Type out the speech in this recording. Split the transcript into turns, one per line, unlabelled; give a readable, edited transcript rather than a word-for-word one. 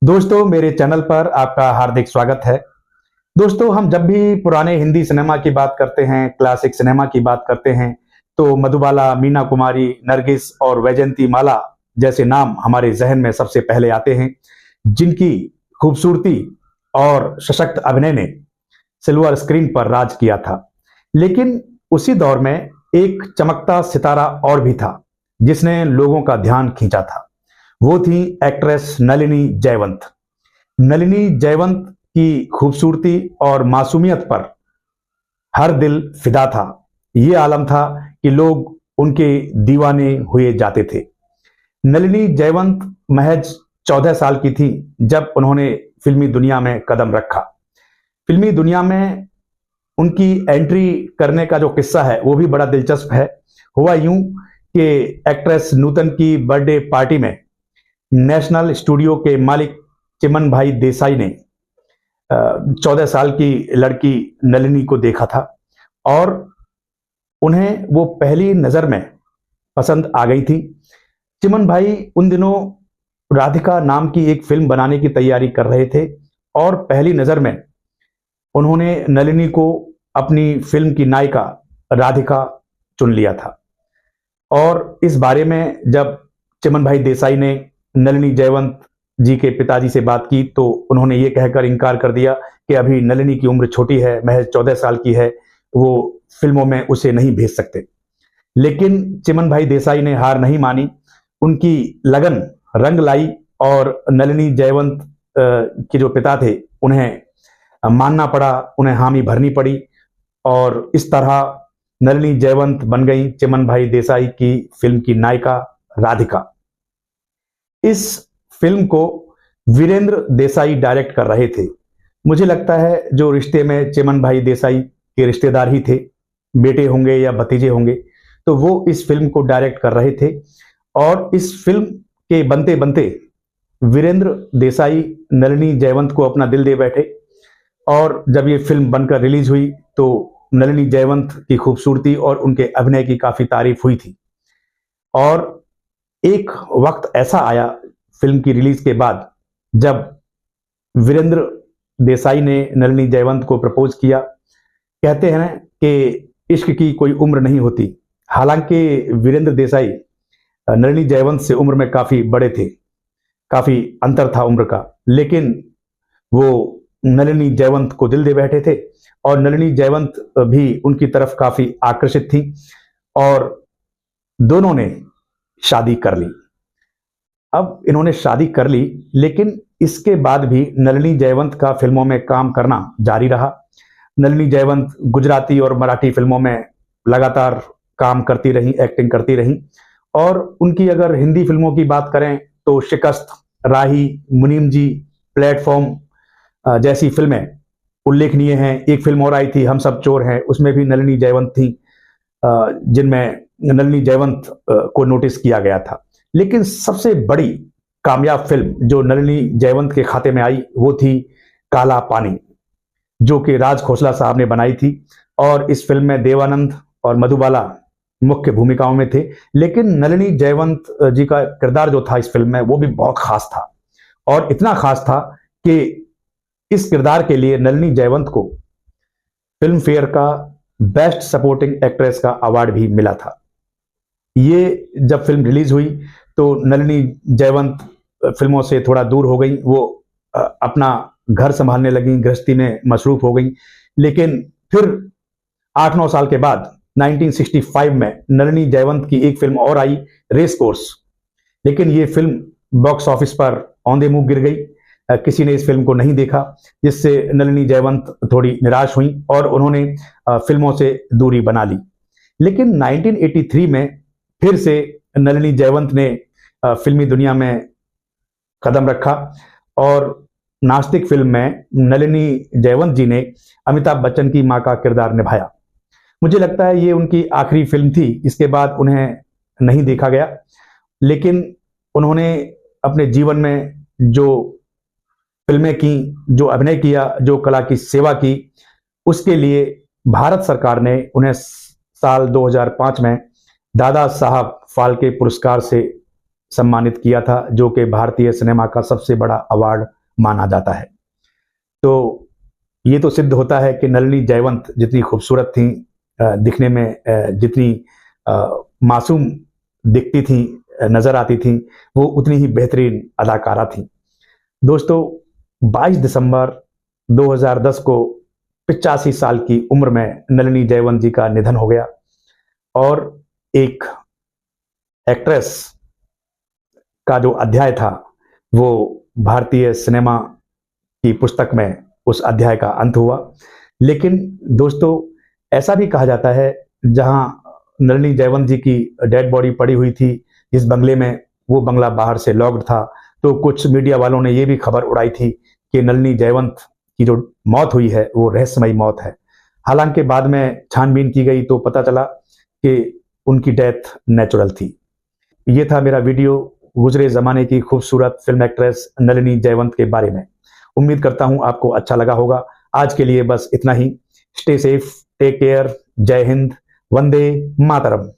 दोस्तों, मेरे चैनल पर आपका हार्दिक स्वागत है। दोस्तों, हम जब भी पुराने हिंदी सिनेमा की बात करते हैं, क्लासिक सिनेमा की बात करते हैं, तो मधुबाला, मीना कुमारी, नरगिस और वैजयंती माला जैसे नाम हमारे जहन में सबसे पहले आते हैं, जिनकी खूबसूरती और सशक्त अभिनय ने सिल्वर स्क्रीन पर राज किया था। लेकिन उसी दौर में एक चमकता सितारा और भी था, जिसने लोगों का ध्यान खींचा था। वो थी एक्ट्रेस नलिनी जयवंत। नलिनी जयवंत की खूबसूरती और मासूमियत पर हर दिल फिदा था। ये आलम था कि लोग उनके दीवाने हुए जाते थे। नलिनी जयवंत महज 14 साल की थी जब उन्होंने फिल्मी दुनिया में कदम रखा। फिल्मी दुनिया में उनकी एंट्री करने का जो किस्सा है वो भी बड़ा दिलचस्प है। हुआ यूं कि एक्ट्रेस नूतन की बर्थडे पार्टी में नेशनल स्टूडियो के मालिक चिमन भाई देसाई ने 14 साल की लड़की नलिनी को देखा था और उन्हें वो पहली नजर में पसंद आ गई थी। चिमन भाई उन दिनों राधिका नाम की एक फिल्म बनाने की तैयारी कर रहे थे और पहली नजर में उन्होंने नलिनी को अपनी फिल्म की नायिका राधिका चुन लिया था। और इस बारे में जब चिमन भाई देसाई ने नलिनी जयवंत जी के पिताजी से बात की तो उन्होंने ये कहकर इनकार कर दिया कि अभी नलिनी की उम्र छोटी है, महज 14 साल की है, वो फिल्मों में उसे नहीं भेज सकते। लेकिन चिमन भाई देसाई ने हार नहीं मानी। उनकी लगन रंग लाई और नलिनी जयवंत के जो पिता थे उन्हें मानना पड़ा, उन्हें हामी भरनी पड़ी और इस तरह नलिनी जयवंत बन गई चिमन भाई देसाई की फिल्म की नायिका राधिका। इस फिल्म को वीरेंद्र देसाई डायरेक्ट कर रहे थे। मुझे लगता है जो रिश्ते में चिमन भाई देसाई के रिश्तेदार ही थे, बेटे होंगे या भतीजे होंगे, तो वो इस फिल्म को डायरेक्ट कर रहे थे। और इस फिल्म के बनते बनते वीरेंद्र देसाई नलिनी जयवंत को अपना दिल दे बैठे और जब ये फिल्म बनकर रिलीज हुई तो नलिनी जयवंत की खूबसूरती और उनके अभिनय की काफी तारीफ हुई थी। और एक वक्त ऐसा आया फिल्म की रिलीज के बाद जब वीरेंद्र देसाई ने नलिनी जयवंत को प्रपोज किया। कहते हैं कि इश्क की कोई उम्र नहीं होती। हालांकि वीरेंद्र देसाई नलिनी जयवंत से उम्र में काफी बड़े थे, काफी अंतर था उम्र का, लेकिन वो नलिनी जयवंत को दिल दे बैठे थे और नलिनी जयवंत भी उनकी तरफ काफी आकर्षित थी और दोनों ने शादी कर ली। अब इन्होंने शादी कर ली, लेकिन इसके बाद भी नलिनी जयवंत का फिल्मों में काम करना जारी रहा। नलिनी जयवंत गुजराती और मराठी फिल्मों में लगातार काम करती रही, एक्टिंग करती रही। और उनकी अगर हिंदी फिल्मों की बात करें तो शिकस्त, राही, मुनीम जी, प्लेटफॉर्म जैसी फिल्में उल्लेखनीय हैं। एक फिल्म और आई थी हम सब चोर हैं, उसमें भी नलिनी जयवंत थी, जिनमें नलिनी जयवंत को नोटिस किया गया था। लेकिन सबसे बड़ी कामयाब फिल्म जो नलिनी जयवंत के खाते में आई वो थी काला पानी, जो कि राज खोसला साहब ने बनाई थी। और इस फिल्म में देवानंद और मधुबाला मुख्य भूमिकाओं में थे। लेकिन नलिनी जयवंत जी का किरदार जो था इस फिल्म में वो भी बहुत खास था और इतना खास था कि इस किरदार के लिए नलिनी जयवंत को फिल्म फेयर का बेस्ट सपोर्टिंग एक्ट्रेस का अवार्ड भी मिला था। ये जब फिल्म रिलीज हुई तो नलिनी जयवंत फिल्मों से थोड़ा दूर हो गई, वो अपना घर संभालने लगी, गृहस्थी में मसरूफ हो गई। लेकिन फिर 8-9 साल के बाद 1965 में नलिनी जयवंत की एक फिल्म और आई, रेस कोर्स। लेकिन ये फिल्म बॉक्स ऑफिस पर औंधे मुंह गिर गई, किसी ने इस फिल्म को नहीं देखा, जिससे नलिनी जयवंत थोड़ी निराश हुई और उन्होंने फिल्मों से दूरी बना ली। लेकिन 1983 में फिर से नलिनी जयवंत ने फिल्मी दुनिया में कदम रखा और नास्तिक फिल्म में नलिनी जयवंत जी ने अमिताभ बच्चन की मां का किरदार निभाया। मुझे लगता है ये उनकी आखिरी फिल्म थी, इसके बाद उन्हें नहीं देखा गया। लेकिन उन्होंने अपने जीवन में जो फिल्में की, जो अभिनय किया, जो कला की सेवा की, उसके लिए भारत सरकार ने उन्हें साल 2005 में दादा साहब फाल्के पुरस्कार से सम्मानित किया था, जो कि भारतीय सिनेमा का सबसे बड़ा अवार्ड माना जाता है। तो ये तो सिद्ध होता है कि नलिनी जयवंत जितनी खूबसूरत थी, दिखने में जितनी मासूम दिखती थी, नजर आती थी, वो उतनी ही बेहतरीन अदाकारा थी। दोस्तों, 22 दिसंबर 2010 को 85 साल की उम्र में नलिनी जयवंत जी का निधन हो गया और एक एक्ट्रेस का जो अध्याय था वो भारतीय सिनेमा की पुस्तक में उस अध्याय का अंत हुआ। लेकिन दोस्तों, ऐसा भी कहा जाता है, जहां नलिनी जयवंत जी की डेड बॉडी पड़ी हुई थी इस बंगले में, वो बंगला बाहर से लॉक्ड था। तो कुछ मीडिया वालों ने ये भी खबर उड़ाई थी कि नलिनी जयवंत की जो मौत हुई है वो रहस्यमयी मौत है। हालांकि बाद में छानबीन की गई तो पता चला कि उनकी डेथ नेचुरल थी। ये था मेरा वीडियो गुजरे जमाने की खूबसूरत फिल्म एक्ट्रेस नलिनी जयवंत के बारे में। उम्मीद करता हूं आपको अच्छा लगा होगा। आज के लिए बस इतना ही। स्टे सेफ, टेक केयर, जय हिंद, वंदे मातरम।